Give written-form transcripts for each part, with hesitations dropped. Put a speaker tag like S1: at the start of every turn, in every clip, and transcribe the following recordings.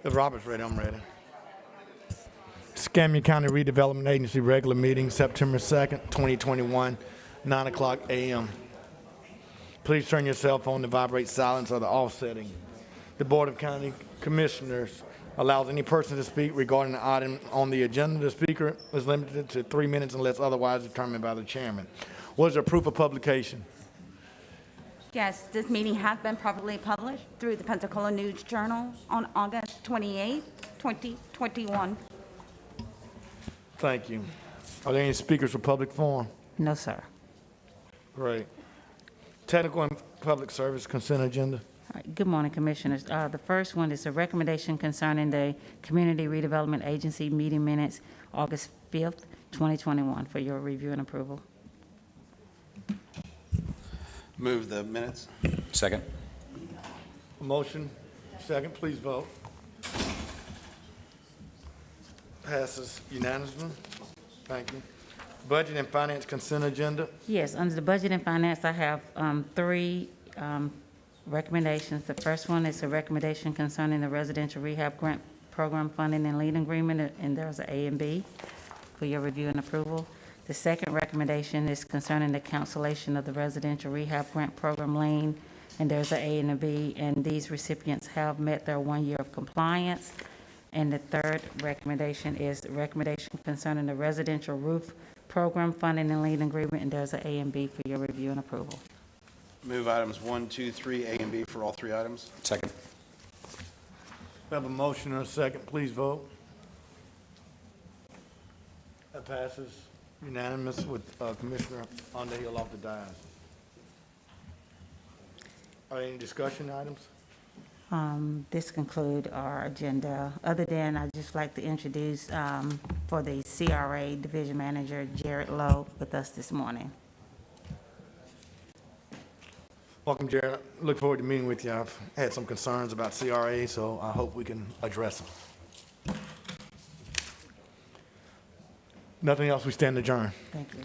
S1: If Robert's ready, I'm ready. Escambia County Redevelopment Agency regular meeting, September 2nd, 2021, 9 o'clock a.m. Please turn your cell phone to vibrate silence or the off setting. The Board of County Commissioners allows any person to speak regarding the item on the agenda. The speaker is limited to 3 minutes unless otherwise determined by the chairman. What is the proof of publication?
S2: Yes, this meeting has been properly published through the Pensacola News Journal on August 28, 2021.
S1: Thank you. Are there any speakers for public forum?
S3: No, sir.
S1: Great. Technical and public service consent agenda.
S3: All right. Good morning, Commissioners. The first one is a recommendation concerning the Community Redevelopment Agency meeting minutes, August 5th, 2021, for your review and approval.
S4: Move the minutes.
S5: Second.
S1: Motion, second, please vote. Passes unanimously. Thank you. Budget and finance consent agenda.
S3: Yes, under the Budget and Finance, I have three recommendations. The first one is a recommendation concerning the Residential Rehab Grant Program funding and lien agreement, and there's an A and B for your review and approval. The second recommendation is concerning the cancellation of the Residential Rehab Grant Program lien, and there's an A and a B, and these recipients have met their 1 year of compliance. And the third recommendation is the recommendation concerning the Residential Roof Program funding and lien agreement, and there's an A and B for your review and approval.
S4: Move items 1, 2, 3, A and B for all three items.
S5: Second.
S1: We have a motion and a second, please vote. That passes unanimous with Commissioner Underhill off the dais. Are there any discussion items?
S3: This concludes our agenda. Other than, I'd just like to introduce for the CRA Division Manager, Jared Lowe, with us this morning.
S1: Welcome, Jared. Look forward to meeting with you. I've had some concerns about CRA, so I hope we can address them. Nothing else, we stand adjourned.
S3: Thank you.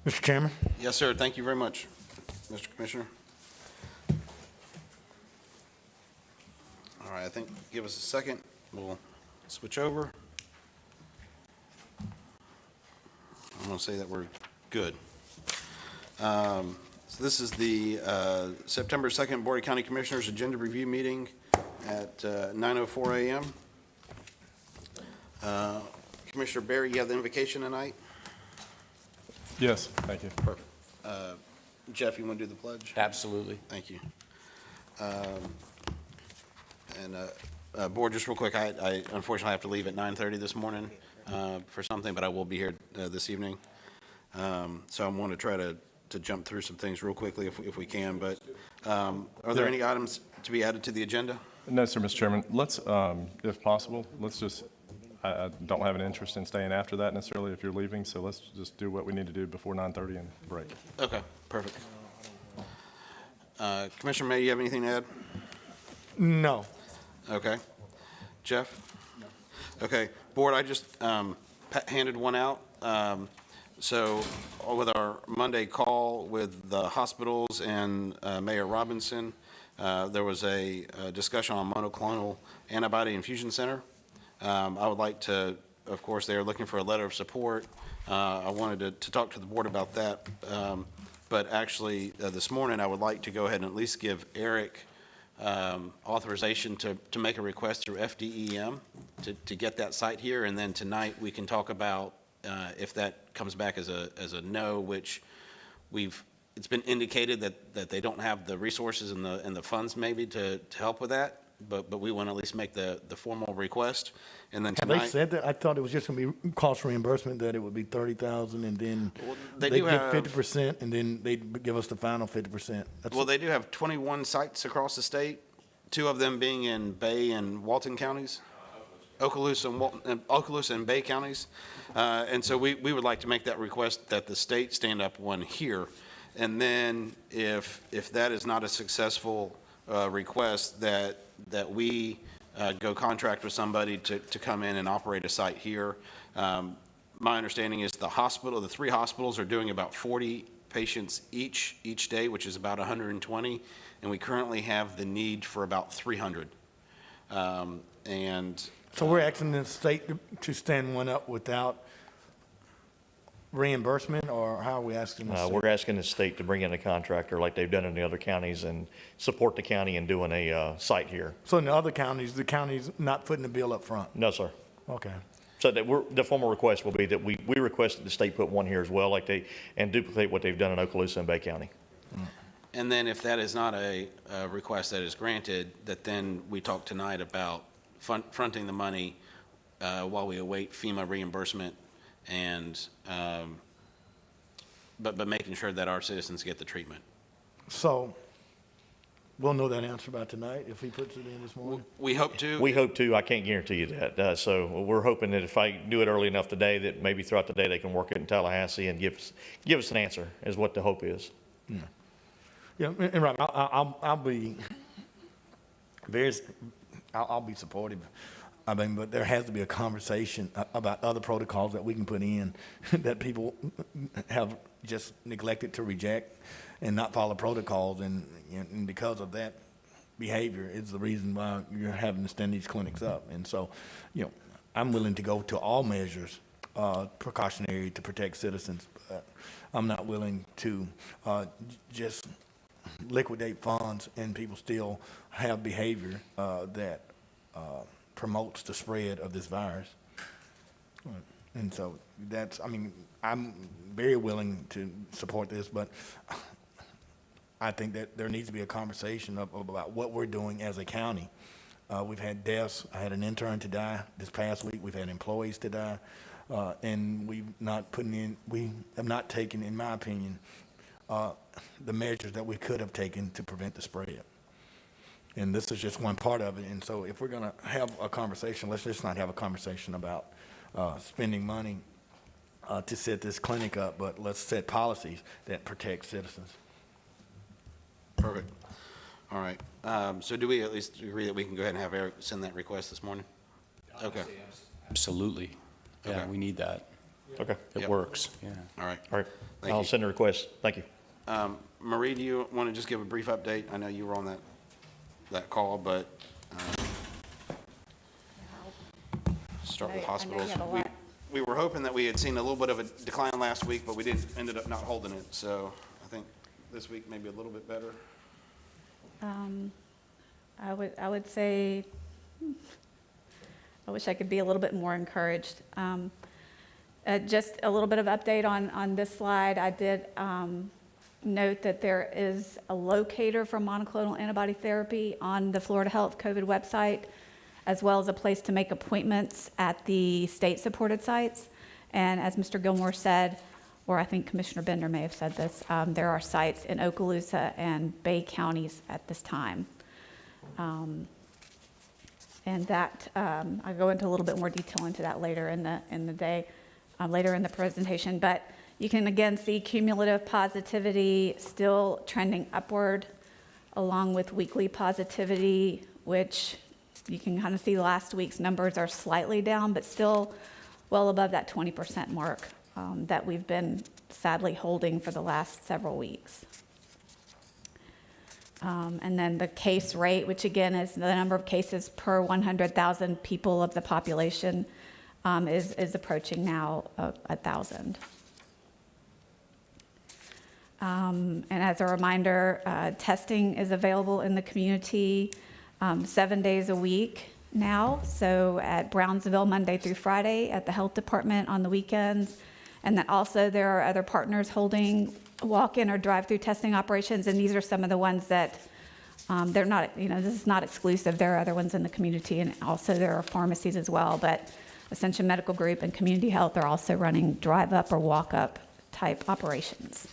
S1: Mr. Chairman?
S4: Yes, sir. Thank you very much, Mr. Commissioner. All right, I think, give us a second. We'll switch over. I'm going to say that we're good. So this is the September 2nd Board of County Commissioners Agenda Review Meeting at 9:04 a.m. Commissioner Barry, you have the invocation tonight?
S6: Yes, thank you.
S4: Perfect. Jeff, you want to do the pledge?
S5: Absolutely.
S4: Thank you. Board, just real quick, I unfortunately have to leave at 9:30 this morning for something, but I will be here this evening. So I want to try to jump through some things real quickly if we can, but are there any items to be added to the agenda?
S6: No, sir, Mr. Chairman. Let's, if possible, let's just, I don't have an interest in staying after that necessarily if you're leaving, so let's just do what we need to do before 9:30 and break.
S4: Okay, perfect. Commissioner May, you have anything to add?
S1: No.
S4: Okay. Jeff? No. Okay. Board, I just handed one out. So with our Monday call with the hospitals and Mayor Robinson, there was a discussion on monoclonal antibody infusion center. I would like to, of course, they're looking for a letter of support. I wanted to talk to the board about that. But actually, this morning, I would like to go ahead and at least give Eric authorization to make a request through FDEM to get that site here. And then tonight, we can talk about if that comes back as a no, which it's been indicated that they don't have the resources and the funds maybe to help with that. But we want to at least make the formal request. And then
S1: Have
S4: tonight,
S1: they said that? I thought it was just going to be cost reimbursement, that it would be $30,000 and then
S4: they
S1: they
S4: do
S1: get
S4: have
S1: 50% and then they'd give us the final 50%.
S4: Well, they do have 21 sites across the state, 2 of them being in Bay and Walton counties, Okaloosa and Bay counties. And so we would like to make that request that the state stand up one here. And then if that is not a successful request, that we go contract with somebody to come in and operate a site here. My understanding is the 3 hospitals are doing about 40 patients each day, which is about 120, and we currently have the need for about 300. And
S1: So we're asking the state to stand one up without reimbursement, or how are we asking the state?
S5: We're asking the state to bring in a contractor like they've done in the other counties and support the county in doing a site here.
S1: So in the other counties, the county's not footing the bill up front?
S5: No, sir.
S1: Okay.
S5: So the formal request will be that we request that the state put one here as well, and duplicate what they've done in Okaloosa and Bay County.
S4: And then if that is not a request that is granted, that then we talk tonight about fronting the money while we await FEMA reimbursement and, but making sure that our citizens get the treatment.
S1: So we'll know that answer by tonight if he puts it in this morning?
S4: We hope to.
S5: We hope to. I can't guarantee you that. So we're hoping that if I do it early enough today, that maybe throughout the day they can work it in Tallahassee and give us an answer, is what the hope is.
S1: Yeah, and right, I'll be I'll be supportive. I mean, but there has to be a conversation about other protocols that we can put in that people have just neglected to reject and not follow protocols, and because of that behavior is the reason why you're having to stand these clinics up. And so, I'm willing to go to all measures precautionary to protect citizens, but I'm not willing to just liquidate funds and people still have behavior that promotes the spread of this virus. And so I'm very willing to support this, but I think that there needs to be a conversation about what we're doing as a county. We've had deaths. I had an intern to die this past week. We've had employees to die. And we have not taken, in my opinion, the measures that we could have taken to prevent the spread. And this is just one part of it. And so if we're going to have a conversation, let's just not have a conversation about spending money to set this clinic up, but let's set policies that protect citizens.
S4: Perfect. All right. So do we at least agree that we can go ahead and have Eric send that request this morning? Okay.
S7: Absolutely. Yeah,
S4: Okay.
S7: we need that.
S5: Okay.
S7: It
S4: Yep.
S7: works, yeah.
S4: All right.
S5: All right.
S4: Thank
S5: I'll
S4: you.
S5: send a request. Thank you.
S4: Marie, do you want to just give a brief update? I know you were on that call, but start with hospitals. We were hoping that we had seen a little bit of a decline last week, but we ended up not holding it. So I think this week maybe a little bit better.
S8: I would say, I wish I could be a little bit more encouraged. Just a little bit of update on this slide. I did note that there is a locator for monoclonal antibody therapy on the Florida Health COVID website, as well as a place to make appointments at the state-supported sites. And as Mr. Gilmore said, or I think Commissioner Bender may have said this, there are sites in Okaloosa and Bay counties at this time. And that, I'll go into a little bit more detail into that later in the day, later in the presentation. But you can again see cumulative positivity still trending upward, along with weekly positivity, which you can kind of see last week's numbers are slightly down, but still well above that 20% mark that we've been sadly holding for the last several weeks. And then the case rate, which again is the number of cases per 100,000 people of the population, is approaching now 1,000. And as a reminder, testing is available in the community 7 days a week now. So at Brownsville, Monday through Friday, at the health department on the weekends. And then also there are other partners holding walk-in or drive-through testing operations. And these are some of the ones that they're not, this is not exclusive. There are other ones in the community, and also there are pharmacies as well. But Ascension Medical Group and Community Health are also running drive-up or walk-up type operations.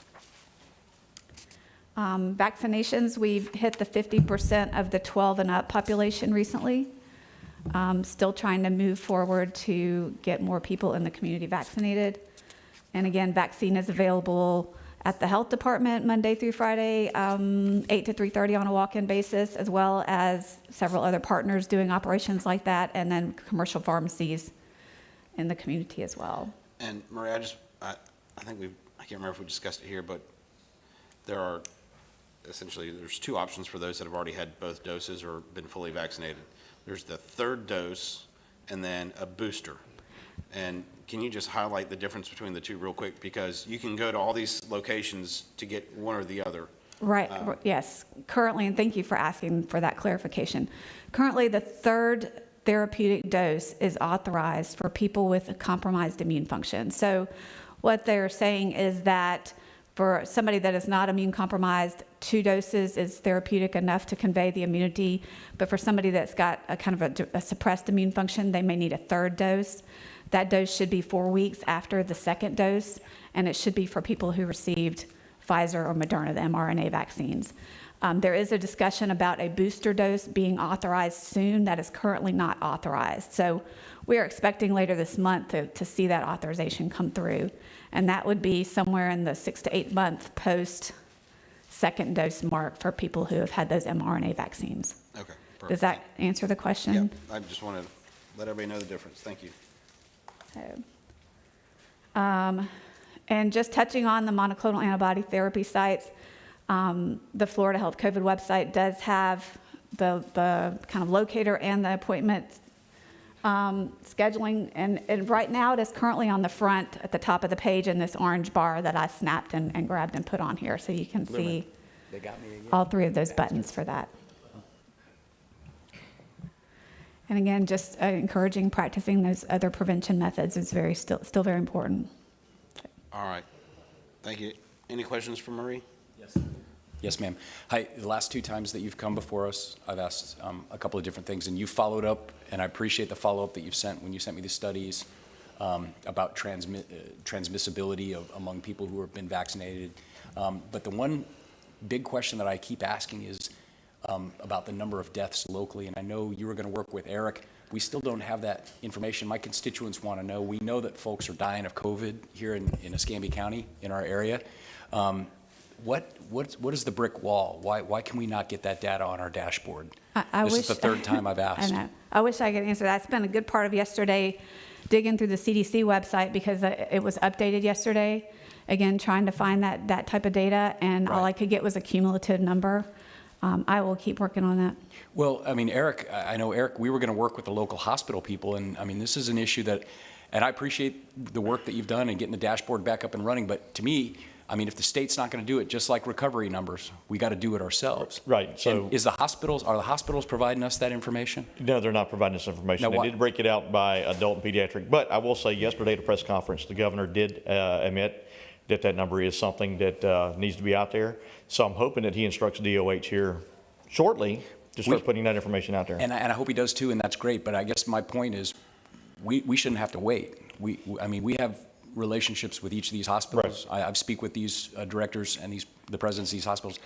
S8: Vaccinations, we've hit the 50% of the 12 and up population recently. Still trying to move forward to get more people in the community vaccinated. And again, vaccine is available at the health department Monday through Friday, 8 to 3:30 on a walk-in basis, as well as several other partners doing operations like that, and then commercial pharmacies in the community as well.
S4: And Marie, I think I can't remember if we discussed it here, but there are essentially, there's two options for those that have already had both doses or been fully vaccinated. There's the third dose and then a booster. And can you just highlight the difference between the two real quick? Because you can go to all these locations to get one or the other.
S8: Right, yes. Currently, and thank you for asking for that clarification. Currently, the third therapeutic dose is authorized for people with a compromised immune function. So what they're saying is that for somebody that is not immune compromised, 2 doses is therapeutic enough to convey the immunity. But for somebody that's got a kind of a suppressed immune function, they may need a third dose. That dose should be 4 weeks after the second dose, and it should be for people who received Pfizer or Moderna, the mRNA vaccines. There is a discussion about a booster dose being authorized soon. That is currently not authorized. So we are expecting later this month to see that authorization come through. And that would be somewhere in the 6 to 8 month post second dose mark for people who have had those mRNA vaccines.
S4: Okay, perfect.
S8: Does that answer the question?
S4: Yeah, I just wanted to let everybody know the difference. Thank you.
S8: And just touching on the monoclonal antibody therapy sites, the Florida Health COVID website does have the kind of locator and the appointment scheduling. And right now it is currently on the front at the top of the page in this orange bar that I snapped and grabbed and put on here. So you can see all 3 of those buttons for that. And again, just encouraging practicing those other prevention methods is still very important.
S4: All right. Thank you. Any questions for Marie?
S7: Yes, ma'am. Hi, the last 2 times that you've come before us, I've asked a couple of different things, and you followed up, and I appreciate the follow-up that you've sent when you sent me the studies about transmissibility among people who have been vaccinated. But the one big question that I keep asking is about the number of deaths locally, and I know you were going to work with Eric. We still don't have that information. My constituents want to know. We know that folks are dying of COVID here in Escambia County, in our area. What is the brick wall? Why can we not get that data on our dashboard? This is the 3rd time I've asked.
S8: I know. I wish I could answer that. I spent a good part of yesterday digging through the CDC website because it was updated yesterday. Again, trying to find that type of data, and all I could get was a cumulative number. I will keep working on that.
S7: Well, I mean, Eric, I know, Eric, we were going to work with the local hospital people, and I mean, this is an issue that, and I appreciate the work that you've done and getting the dashboard back up and running, but to me, I mean, if the state's not going to do it, just like recovery numbers, we got to do it ourselves.
S5: Right, so-
S7: And are the hospitals providing us that information?
S5: No, they're not providing us information.
S7: Now,
S5: They
S7: why-
S5: did break it out by adult and pediatric, but I will say yesterday at a press conference, the governor did admit that number is something that needs to be out there. So I'm hoping that he instructs DOH here shortly to start putting that information out there.
S7: And I hope he does too, and that's great, but I guess my point is, we shouldn't have to wait. I mean, we have relationships with each of these hospitals. I speak with these directors and the presidents of these hospitals.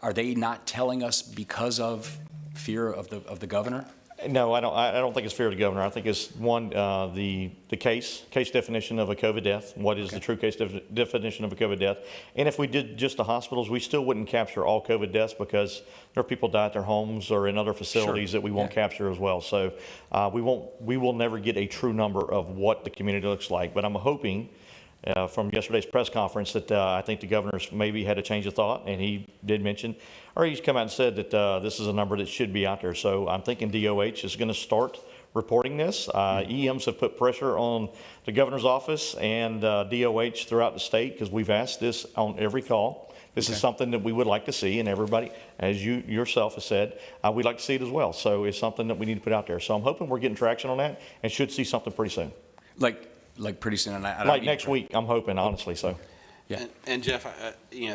S7: Are they not telling us because of fear of the governor?
S5: No, I don't think it's fear of the governor. I think it's one, the case definition of a COVID death. What is the true case definition of a COVID death? And if we did just the hospitals, we still wouldn't capture all COVID deaths because there are people die at their homes or in other facilities that we won't capture as well. So we will never get a true number of what the community looks like. But I'm hoping from yesterday's press conference that I think the governor's maybe had a change of thought, and he did mention, or he's come out and said that this is a number that should be out there. So I'm thinking DOH is going to start reporting this. EMs have put pressure on the governor's office and DOH throughout the state because we've asked this on every call. This is something that we would like to see, and everybody, as you yourself have said, we'd like to see it as well. So it's something that we need to put out there. So I'm hoping we're getting traction on that and should see something pretty soon.
S7: Like pretty soon, and I don't
S5: Like
S7: mean-
S5: next week, I'm hoping, honestly, so.
S7: Yeah.
S4: And Jeff,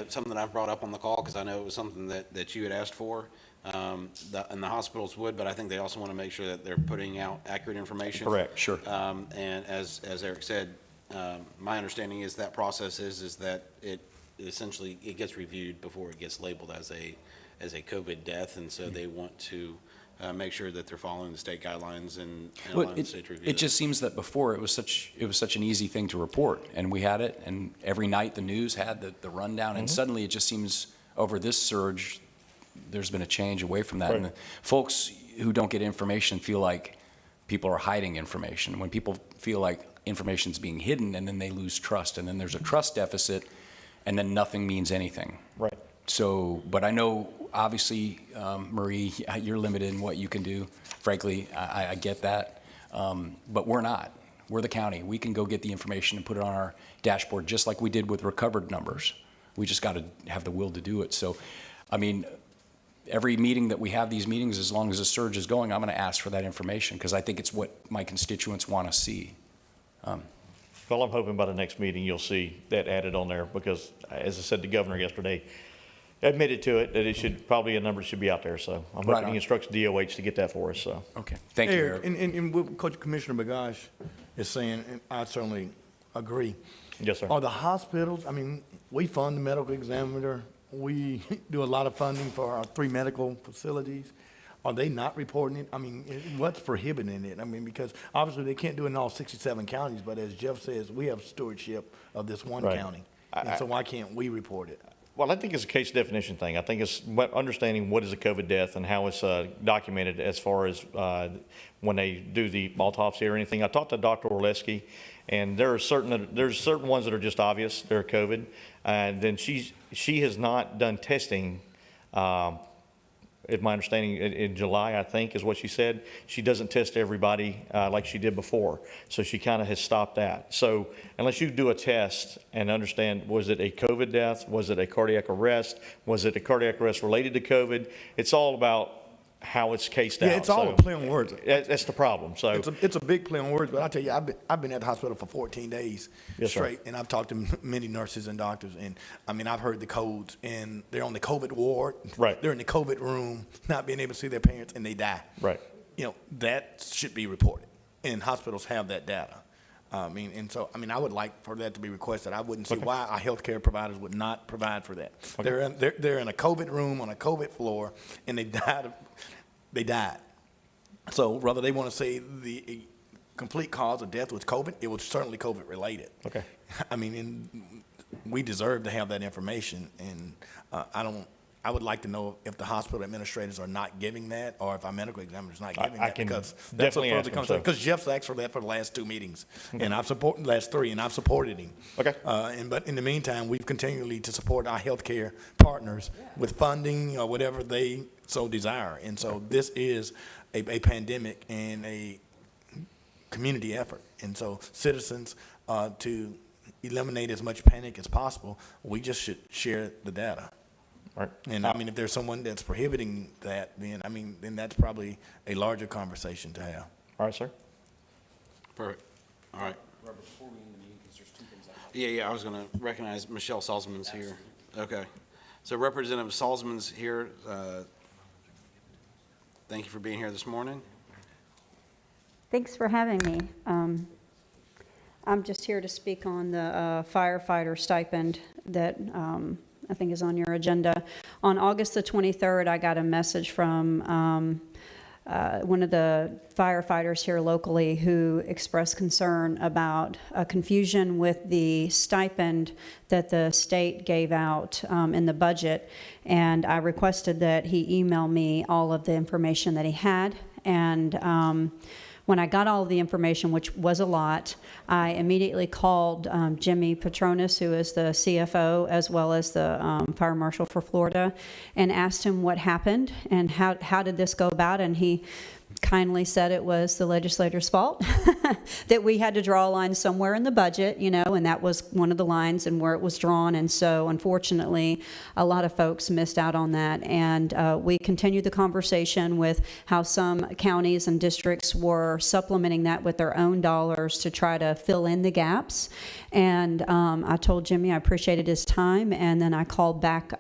S4: something that I've brought up on the call, because I know it was something that you had asked for, and the hospitals would, but I think they also want to make sure that they're putting out accurate information.
S5: Correct.
S7: Sure.
S4: And as Eric said, my understanding is that process is that it essentially, it gets reviewed before it gets labeled as a COVID death, and so they want to make sure that they're following the state guidelines and
S7: Well,
S4: allowing the state to review
S7: it just seems that before it was such an easy thing to report, and we had it, and every night the news had the rundown, and suddenly it just seems over this surge, there's been a change away from that.
S5: Right.
S7: And the folks who don't get information feel like people are hiding information. When people feel like information's being hidden, and then they lose trust, and then there's a trust deficit, and then nothing means anything.
S5: Right.
S7: So, but I know, obviously, Marie, you're limited in what you can do. Frankly, I get that. But we're not. We're the county. We can go get the information and put it on our dashboard, just like we did with recovered numbers. We just got to have the will to do it. So, I mean, every meeting that we have these meetings, as long as the surge is going, I'm going to ask for that information because I think it's what my constituents want to see.
S5: Well, I'm hoping by the next meeting, you'll see that added on there because, as I said to Governor yesterday, admitted to it, that it should, probably a number should be out there. So I'm
S7: Right
S5: hoping
S7: on.
S5: he instructs DOH to get that for us, so.
S7: Okay. Thank you,
S1: Mayor,
S7: Mayor.
S1: and what Coach Commissioner Bagash is saying, and I certainly agree.
S5: Yes, sir.
S1: Are the hospitals, I mean, we fund the medical examiner, we do a lot of funding for our 3 medical facilities. Are they not reporting it? I mean, what's prohibiting it? I mean, because obviously they can't do it in all 67 counties, but as Jeff says, we have stewardship of this one
S5: Right.
S1: county. And so why can't we report it?
S5: Well, I think it's a case definition thing. I think it's understanding what is a COVID death and how it's documented as far as when they do the autopsy or anything. I talked to Dr. Orleski, and there's certain ones that are just obvious. They're COVID. And then she has not done testing, is my understanding, in July, I think, is what she said. She doesn't test everybody like she did before. So she kind of has stopped that. So unless you do a test and understand, was it a COVID death? Was it a cardiac arrest? Was it a cardiac arrest related to COVID? It's all about how it's cased out.
S1: Yeah, it's all
S5: So
S1: a play on words.
S5: that's the problem. So
S1: It's a big play on words, but I tell you, I've been at the hospital for 14 days
S5: Yes, sir.
S1: straight, and I've talked to many nurses and doctors, and I mean, I've heard the codes, and they're on the COVID ward.
S5: Right.
S1: They're in the COVID room, not being able to see their parents, and they die.
S5: Right.
S1: You know, that should be reported, and hospitals have that data. I mean, and so, I mean, I would like for that to be requested. I wouldn't see why our healthcare providers would not provide for that. They're in a COVID room on a COVID floor, and they died. They died. So whether they want to say the complete cause of death was COVID, it was certainly COVID related.
S5: Okay.
S1: I mean, and we deserve to have that information, and I would like to know if the hospital administrators are not giving that, or if our medical examiner's not giving
S5: I
S1: that,
S5: can
S1: because that's a
S5: definitely
S1: further
S5: ask him,
S1: concern.
S5: so.
S1: Because Jeff's asked for that for the last 2 meetings, and I've supported, last 3, and I've supported him.
S5: Okay.
S1: But in the meantime, we've continually to support our healthcare partners with funding or whatever they so desire. And so this is a pandemic and a community effort. And so citizens, to eliminate as much panic as possible, we just should share the data.
S5: Right.
S1: And I mean, if there's someone that's prohibiting that, then that's probably a larger conversation to have.
S5: All right, sir.
S4: Perfect. All right. Yeah, I was going to recognize Michelle Salzman's here. Okay. So Representative Salzman's here. Thank you for being here this morning.
S9: Thanks for having me. I'm just here to speak on the firefighter stipend that I think is on your agenda. On August the 23rd, I got a message from one of the firefighters here locally who expressed concern about a confusion with the stipend that the state gave out in the budget. And I requested that he email me all of the information that he had. And when I got all of the information, which was a lot, I immediately called Jimmy Petronis, who is the CFO, as well as the fire marshal for Florida, and asked him what happened and how did this go about. And he kindly said it was the legislator's fault, that we had to draw a line somewhere in the budget, and that was one of the lines and where it was drawn. And so unfortunately, a lot of folks missed out on that. And we continued the conversation with how some counties and districts were supplementing that with their own dollars to try to fill in the gaps. And I told Jimmy I appreciated his time, and then I called back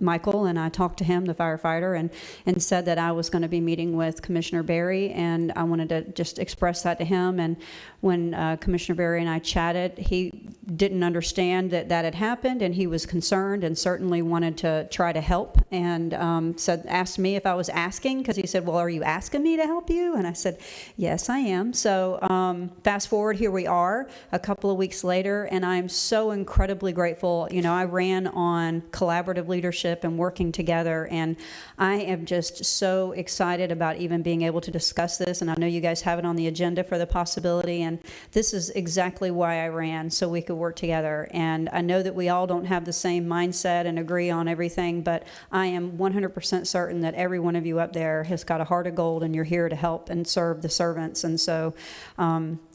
S9: Michael, and I talked to him, the firefighter, and said that I was going to be meeting with Commissioner Berry, and I wanted to just express that to him. And when Commissioner Berry and I chatted, he didn't understand that had happened, and he was concerned and certainly wanted to try to help, and asked me if I was asking, because he said, well, are you asking me to help you? And I said, yes, I am. So fast forward, here we are a couple of weeks later, and I'm so incredibly grateful. I ran on collaborative leadership and working together, and I am just so excited about even being able to discuss this, and I know you guys have it on the agenda for the possibility, and this is exactly why I ran, so we could to work together. And I know that we all don't have the same mindset and agree on everything, but I am 100% certain that every one of you up there has got a heart of gold, and you're here to help and serve the servants. And so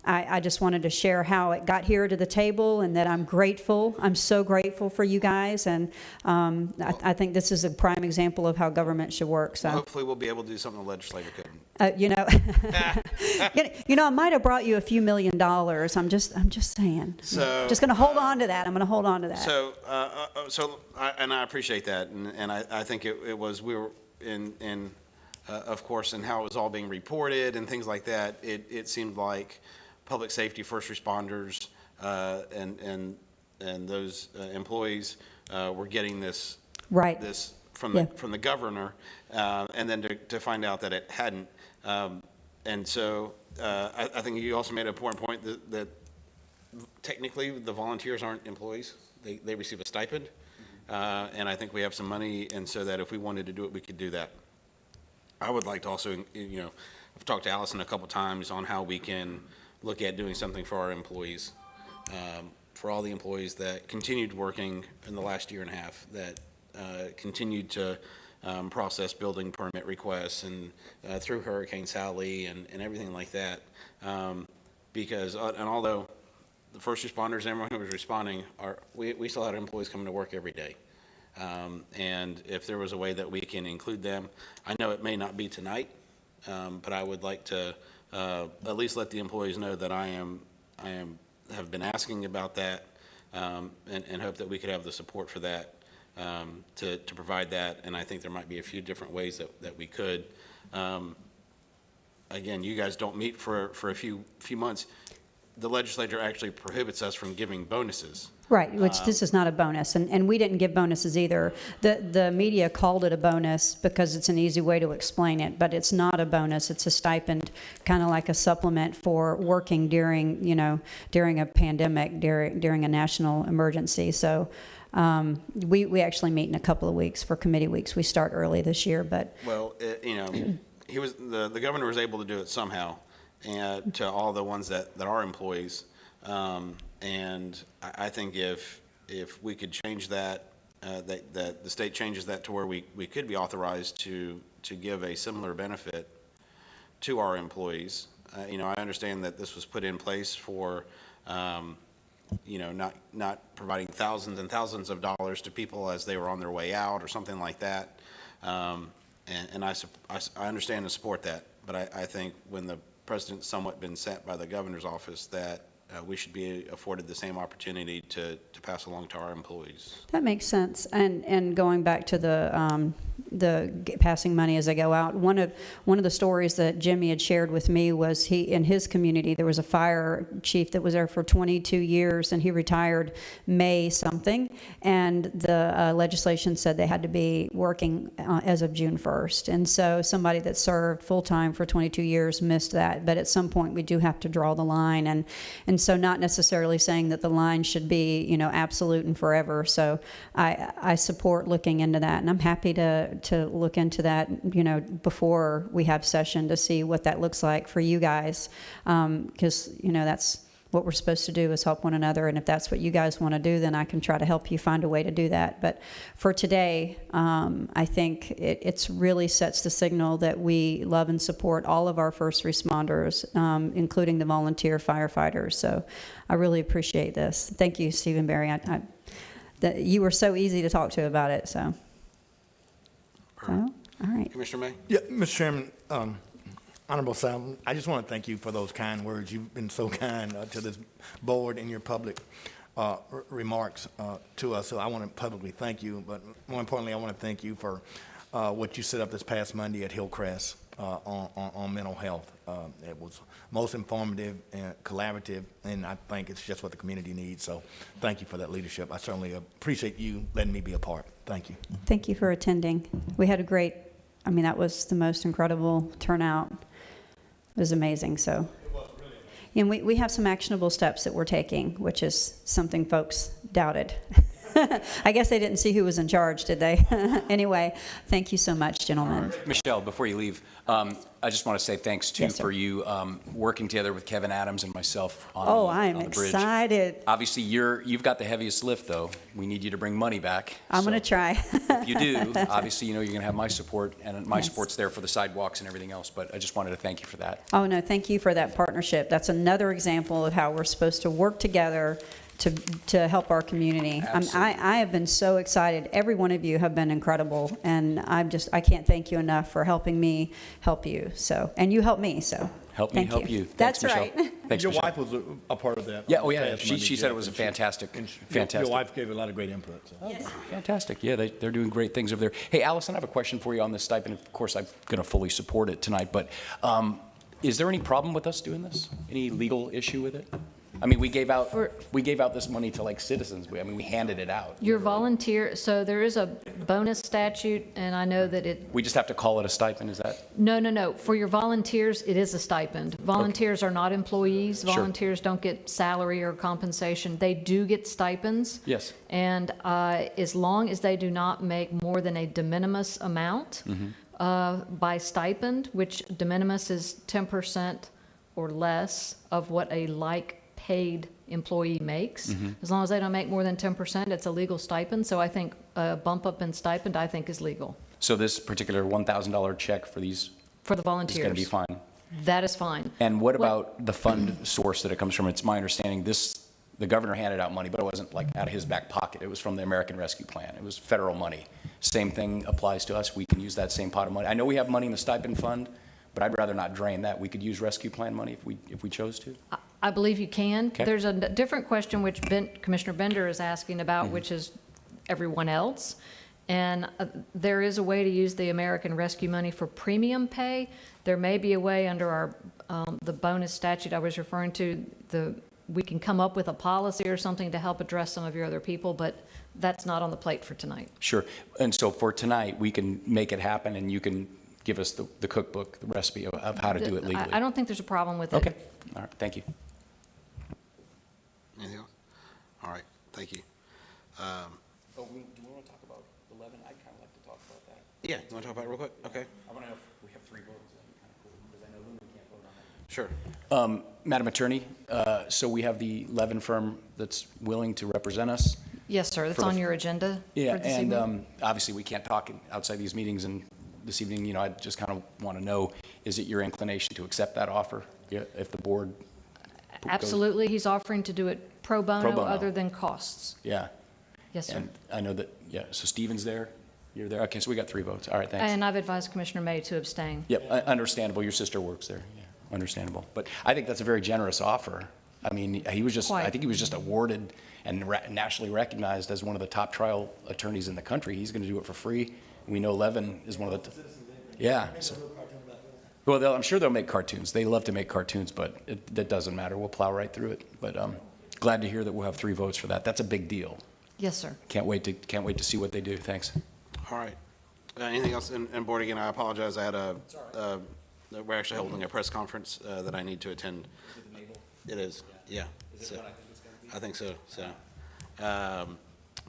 S9: I just wanted to share how it got here to the table, and that I'm grateful. I'm so grateful for you guys, and I think this is a prime example of how government should work. So
S4: Hopefully, we'll be able to do something the legislator couldn't.
S9: I might have brought you a few $1 million. I'm just saying.
S4: So,
S9: just going to hold on to that. I'm going to hold on to that.
S4: So, I appreciate that, and I think it was, we were of course, in how it was all being reported and things like that, it seemed like public safety, first responders, and those employees were getting this
S9: Right.
S4: this from
S9: Yeah.
S4: the governor, and then to find out that it hadn't. And so I think you also made an important point that technically the volunteers aren't employees. They receive a stipend. And I think we have some money, and so that if we wanted to do it, we could do that. I would like to also, I've talked to Allison a couple times on how we can look at doing something for our employees, for all the employees that continued working in the last year and a half, that continued to process building permit requests and through Hurricane Sally and everything like that. Because, and although the first responders and everyone who was responding, we still had employees coming to work every day. And if there was a way that we can include them, I know it may not be tonight, but I would like to at least let the employees know that I have been asking about that, and hope that we could have the support for that, to provide that. And I think there might be a few different ways that we could. Again, you guys don't meet for a few months. The legislature actually prohibits us from giving bonuses.
S9: Right, which this is not a bonus, and we didn't give bonuses either. The media called it a bonus because it's an easy way to explain it, but it's not a bonus. It's a stipend, kind of like a supplement for working during a pandemic, during a national emergency. So we actually meet in a couple of weeks for committee weeks. We start early this year, but
S4: Well, the governor was able to do it somehow, and to all the ones that are employees. And I think if we could change that, that the state changes that to where we could be authorized to give a similar benefit to our employees. I understand that this was put in place for, not providing thousands and thousands of dollars to people as they were on their way out or something like that. And I understand and support that, but I think when the president's somewhat been set by the governor's office, that we should be afforded the same opportunity to pass along to our employees.
S9: that makes sense. And going back to the passing money as they go out, one of the stories that Jimmy had shared with me was in his community there was a fire chief that was there for 22 years, and he retired May something, and the legislation said they had to be working as of June 1st. And so somebody that served full-time for 22 years missed that. But at some point we do have to draw the line, and so not necessarily saying that the line should be absolute and forever. So I support looking into that, and I'm happy to look into that before we have session to see what that looks like for you guys, because that's what we're supposed to do, is help one another. And if that's what you guys want to do, then I can try to help you find a way to do that. But for today, I think it's really sets the signal that we love and support all of our first responders, including the volunteer firefighters. So I really appreciate this. Thank you, Stephen Barry. That you were so easy to talk to about it. So all right.
S4: Commissioner May?
S1: Yeah, Mr. Chairman, Honorable Sal, I just want to thank you for those kind words. You've been so kind to this board in your public remarks to us, so I want to publicly thank you. But more importantly, I want to thank you for what you set up this past Monday at Hillcrest on mental health. It was most informative and collaborative, and I think it's just what the community needs. So thank you for that leadership. I certainly appreciate you letting me be a part. Thank you.
S9: Thank you for attending. We had that was the most incredible turnout. It was amazing. So, and we have some actionable steps that we're taking, which is something folks doubted. I guess they didn't see who was in charge, did they? Anyway, thank you so much, gentlemen.
S7: Michelle, before you leave, I just want to say thanks, too,
S9: Yes, sir.
S7: for you working together with Kevin Adams and myself on
S9: Oh,
S7: the,
S9: I am
S7: on the bridge.
S9: excited.
S7: Obviously, you've got the heaviest lift, though. We need you to bring money back.
S9: I'm going to
S7: So
S9: try.
S7: If you do, obviously, you know you're going to have my support, and my
S9: Yes.
S7: support's there for the sidewalks and everything else, but I just wanted to thank you for that.
S9: Oh, no, thank you for that partnership. That's another example of how we're supposed to work together to help our community. I have been so excited. Every one of you have been incredible, and I can't thank you enough for helping me help you. So, and you helped me, so.
S7: Help me
S9: thank
S7: help you.
S9: That's
S7: Thanks,
S9: right.
S7: Michelle. Thanks,
S1: Your
S7: Michelle.
S1: wife was a part of that.
S7: Yeah, oh, yeah,
S1: past
S7: she
S1: Monday,
S7: said it
S1: Jeff,
S7: was a
S1: and she-
S7: fantastic,
S1: and
S7: fantastic.
S1: Your wife gave a lot of great input, so.
S7: Fantastic. Yeah, they're doing great things over there. Hey, Allison, I have a question for you on this stipend. Of course, I'm going to fully support it tonight, but is there any problem with us doing this? Any legal issue with it? I mean, we gave out this money to like citizens. We handed it out.
S10: Your volunteer, so there is a bonus statute, and I know that
S7: We just have to call it a stipend, is that?
S10: no. For your volunteers, it is a stipend. Volunteers are not employees.
S7: Sure.
S10: Volunteers don't get salary or compensation. They do get stipends.
S7: Yes.
S10: And as long as they do not make more than a de minimis amount by stipend, which de minimis is 10% or less of what a like paid employee makes. As long as they don't make more than 10%, it's a legal stipend. So I think a bump up in stipend, I think, is legal
S7: So this particular $1,000 check for these
S10: for the
S7: is
S10: volunteers.
S7: going to be fine?
S10: That is fine.
S7: And what about the fund source that it comes from? It's my understanding the governor handed out money, but it wasn't like out of his back pocket. It was from the American Rescue Plan. It was federal money. Same thing applies to us. We can use that same pot of money. I know we have money in the stipend fund, but I'd rather not drain that. We could use rescue plan money if we chose to.
S10: I believe you can.
S7: Okay.
S10: There's a different question which Commissioner Bender is asking about, which is everyone else. And there is a way to use the American Rescue money for premium pay. There may be a way under our, the bonus statute I was referring to, we can come up with a policy or something to help address some of your other people, but that's not on the plate for tonight.
S7: Sure. And so for tonight, we can make it happen, and you can give us the cookbook, the recipe of how to do it legally.
S10: I don't think there's a problem with it.
S7: Okay. All right. Thank you.
S4: Anything else? All right, thank you.
S7: Do we want to talk about 11? I'd kind of like to talk about that.
S4: Yeah, you want to talk about it real quick? Okay,
S7: I want to know if we have 3 votes. That'd be kind of cool, because I know Luna can't vote on that.
S4: sure.
S7: Madam Attorney, so we have the Levin firm that's willing to represent us.
S10: Yes, sir. That's
S7: For the-
S10: on your agenda
S7: Yeah,
S10: for this
S7: and
S10: evening.
S7: obviously, we can't talk outside these meetings, and this evening, I just kind of want to know, is it your inclination to accept that offer if the board? goes-
S10: Absolutely. He's offering to do it pro bono,
S7: bono.
S10: other than costs.
S7: Yeah,
S10: Yes, sir.
S7: and I know that, yeah, so Stephen's there, you're there, okay, so we got 3 votes, all right, thanks.
S10: And I've advised Commissioner May to abstain.
S7: Yep, understandable, your sister works there, yeah, understandable. But I think that's a very generous offer. I mean, I
S10: Quite.
S7: think he was just awarded and nationally recognized as one of the top trial attorneys in the country. He's going to do it for free. We know Levin is one of the, yeah. Well, I'm sure they'll make cartoons. They love to make cartoons, but that doesn't matter. We'll plow right through it. But glad to hear that we'll have 3 votes for that. That's a big deal.
S10: Yes, sir.
S7: Can't wait to see what they do. Thanks.
S4: All right. Anything else? And board, again, I apologize. I had we're actually holding a press conference that I need to attend. It is, yeah. Is it what I think it's going to be? I think so,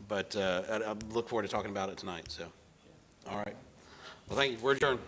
S4: but I look forward to talking about it tonight, so. All right. Well, thank you. We're adjourned.